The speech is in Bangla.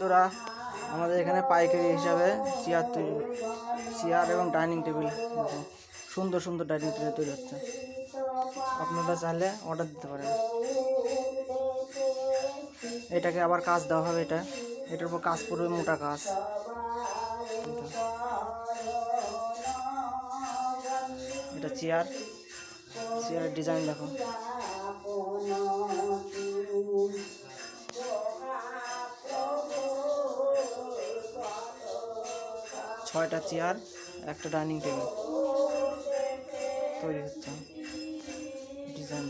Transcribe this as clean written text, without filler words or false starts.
বন্ধুরা, আমাদের এখানে পাইকারি হিসাবে চেয়ার এবং ডাইনিং টেবিল, সুন্দর সুন্দর ডাইনিং টেবিল তৈরি হচ্ছে। আপনারা চাইলে অর্ডার দিতে পারেন। এটাকে আবার কাজ দেওয়া হবে, এটার উপর কাজ পড়বে, মোটা কাজ। এটা চেয়ারের ডিজাইন দেখো। ছয়টা চেয়ার, একটা ডাইনিং টেবিল তৈরি হচ্ছে ডিজাইন।